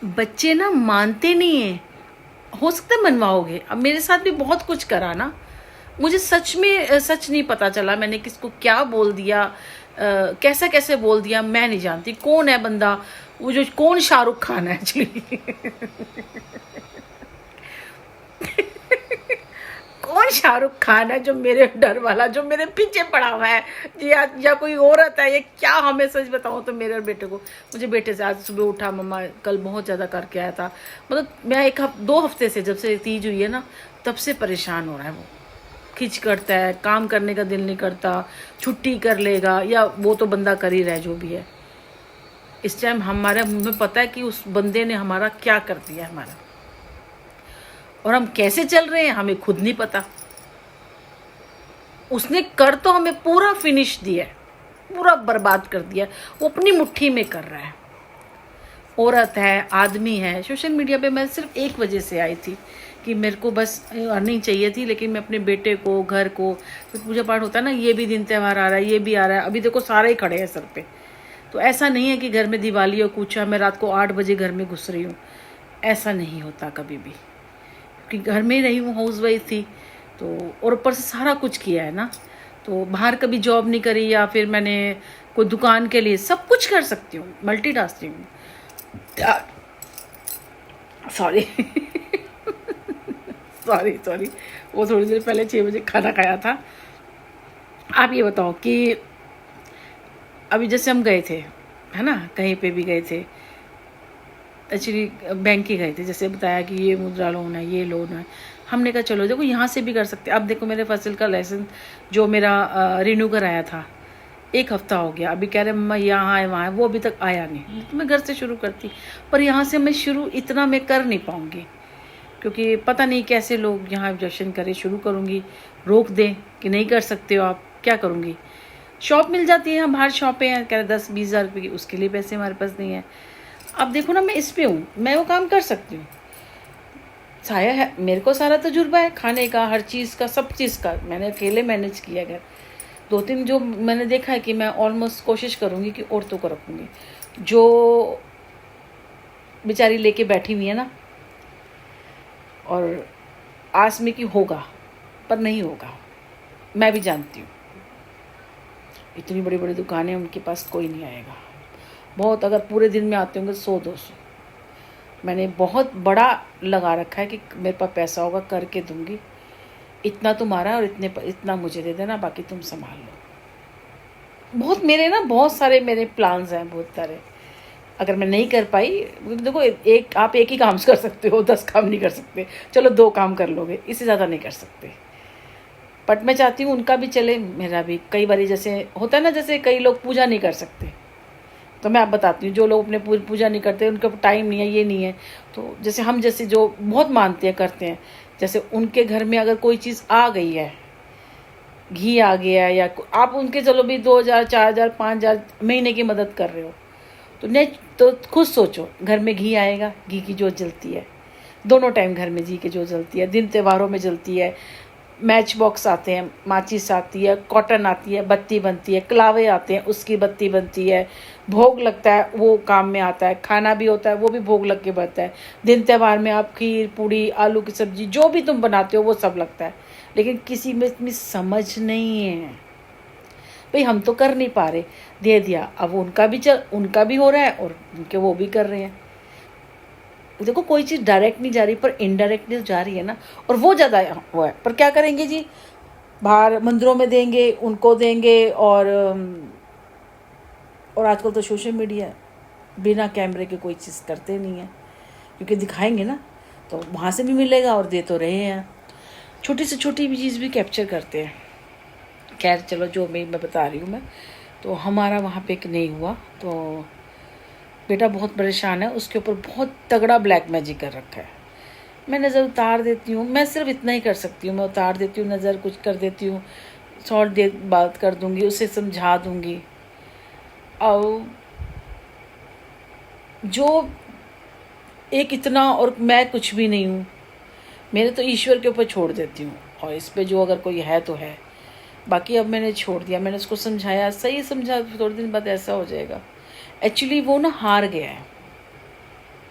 बच्चे ना मानते नहीं हैं। हो सकता है मनवाओगे। अब मेरे साथ भी बहुत कुछ करा ना, मुझे सच में सच नहीं पता चला मैंने किसको क्या बोल दिया, कैसा कैसे बोल दिया मैं नहीं जानती। कौन है बंदा वो, जो कौन शाहरुख खान है एक्चुअली कौन शाहरुख खान है जो मेरे डर वाला, जो मेरे पीछे पड़ा हुआ है, या कोई औरत है, ये क्या। हमें सच बताऊं तो मेरे बेटे को, मुझे बेटे से आज सुबह उठा, मम्मा कल बहुत ज़्यादा करके आया था। मतलब मैं 2 हफ्ते से, जब से तीज हुई है ना, तब से परेशान हो रहा है वो। खिंच करता है, काम करने का दिल नहीं करता, छुट्टी कर लेगा, या वो तो बंदा कर ही रहा है जो भी है। इस टाइम हमारे हमें पता है कि उस बंदे ने हमारा क्या कर दिया है हमारा, और हम कैसे चल रहे हैं हमें खुद नहीं पता। उसने कर तो हमें पूरा फिनिश दिया है, पूरा बर्बाद कर दिया, वो अपनी मुट्ठी में कर रहा है। औरत है, आदमी है। सोशल मीडिया पे मैं सिर्फ एक वजह से आई थी कि मेरे को बस अर्निंग चाहिए थी, लेकिन मैं अपने बेटे को, घर को, तो पूजा पाठ होता है ना, ये भी दिन त्यौहार आ रहा है, ये भी आ रहा है, अभी देखो सारे ही खड़े हैं सर पे। तो ऐसा नहीं है कि घर में दिवाली और कुछ है, मैं रात को 8 बजे घर में घुस रही हूँ, ऐसा नहीं होता कभी भी, क्योंकि घर में ही रही हूँ, हाउस वाइफ थी। तो और ऊपर से सारा कुछ किया है ना, तो बाहर कभी जॉब नहीं करी, या फिर मैंने कोई दुकान के लिए, सब कुछ कर सकती हूँ, मल्टीटास्किंग। सॉरी सॉरी सॉरी, वो थोड़ी देर पहले 6 बजे खाना खाया था। आप ये बताओ कि अभी जैसे हम गए थे, है ना, कहीं पे भी गए थे, एक्चुअली बैंक ही गए थे, जैसे बताया कि ये मुद्रा लोन है, ये लोन है, हमने कहा चलो देखो यहाँ से भी कर सकते। अब देखो मेरे फसल का लाइसेंस जो मेरा रिन्यू कराया था, 1 हफ्ता हो गया, अभी कह रहे मम्मा यहाँ है वहाँ है, वो अभी तक आया नहीं। तो मैं घर से शुरू करती, पर यहाँ से मैं शुरू इतना मैं कर नहीं पाऊँगी, क्योंकि पता नहीं कैसे लोग यहाँ ऑब्जेक्शन करें। शुरू करूँगी, रोक दें कि नहीं कर सकते हो आप, क्या करूँगी। शॉप मिल जाती है, हम बाहर शॉपें हैं, कह रहे 10-20 हज़ार रुपये की, उसके लिए पैसे हमारे पास नहीं है। अब देखो ना, मैं इस पे हूँ, मैं वो काम कर सकती हूँ, साया है मेरे को, सारा तजुर्बा है खाने का, हर चीज़ का, सब चीज़ का मैंने अकेले मैनेज किया। घर 2-3 जो मैंने देखा है कि मैं ऑलमोस्ट कोशिश करूँगी कि औरतों को रखूँगी, जो बेचारी लेके बैठी हुई है ना, और आस में कि होगा, पर नहीं होगा, मैं भी जानती हूँ। इतनी बड़ी बड़ी दुकानें, उनके पास कोई नहीं आएगा। बहुत, अगर पूरे दिन में आते होंगे 100-200। मैंने बहुत बड़ा लगा रखा है कि मेरे पास पैसा होगा करके दूंगी, इतना तुम्हारा और इतना मुझे दे देना, बाकी तुम संभाल लो। बहुत मेरे ना, बहुत सारे मेरे प्लान्स हैं, बहुत सारे। अगर मैं नहीं कर पाई, देखो आप एक ही काम कर सकते हो, 10 काम नहीं कर सकते। चलो 2 काम कर लोगे, इससे ज़्यादा नहीं कर सकते। बट मैं चाहती हूँ उनका भी चले, मेरा भी। कई बार जैसे होता है ना, जैसे कई लोग पूजा नहीं कर सकते, तो मैं आप बताती हूँ, जो लोग अपने पूजा नहीं करते, उनका टाइम नहीं है, ये नहीं है, तो जैसे हम जैसे जो बहुत मानते हैं, करते हैं, जैसे उनके घर में अगर कोई चीज़ आ गई है, घी आ गया है, या आप उनके चलो भी 2,000, 4,000, 5,000 महीने की मदद कर रहे हो, तो खुद सोचो, घर में घी आएगा, घी की जोत जलती है, दोनों टाइम घर में घी की जोत जलती है, दिन त्योहारों में जलती है। मैच बॉक्स आते हैं, माचिस आती है, कॉटन आती है, बत्ती बनती है, कलावे आते हैं, उसकी बत्ती बनती है, भोग लगता है, वो काम में आता है, खाना भी होता है, वो भी भोग लग के बनता है। दिन त्यौहार में आप खीर, पूड़ी, आलू की सब्जी, जो भी तुम बनाते हो वो सब लगता है, लेकिन किसी में इतनी समझ नहीं है। भाई हम तो कर नहीं पा रहे, दे दिया, अब उनका भी हो रहा है और उनके वो भी कर रहे हैं। देखो कोई चीज़ डायरेक्ट नहीं जा रही, पर इनडायरेक्टली जा रही है ना, और वो ज़्यादा वो है। पर क्या करेंगे जी, बाहर मंदिरों में देंगे, उनको देंगे, और आजकल तो सोशल मीडिया, बिना कैमरे के कोई चीज़ करते नहीं है, क्योंकि दिखाएंगे ना तो वहाँ से भी मिलेगा, और दे तो रहे हैं। छोटी से छोटी भी चीज़ भी कैप्चर करते हैं। खैर चलो, जो मैं बता रही हूँ, मैं तो हमारा वहाँ पे नहीं हुआ, तो बेटा बहुत परेशान है, उसके ऊपर बहुत तगड़ा ब्लैक मैजिक कर रखा है। मैं नज़र उतार देती हूँ, मैं सिर्फ इतना ही कर सकती हूँ, मैं उतार देती हूँ नज़र, कुछ कर देती हूँ, शॉर्ट दे बात कर दूँगी, उसे समझा दूँगी। और जो एक इतना, और मैं कुछ भी नहीं हूँ, मेरे तो ईश्वर के ऊपर छोड़ देती हूँ, और इस पे जो अगर कोई है तो है, बाकी अब मैंने छोड़ दिया। मैंने उसको समझाया, सही समझा, थोड़े दिन बाद ऐसा हो जाएगा। एक्चुअली वो ना हार गया है,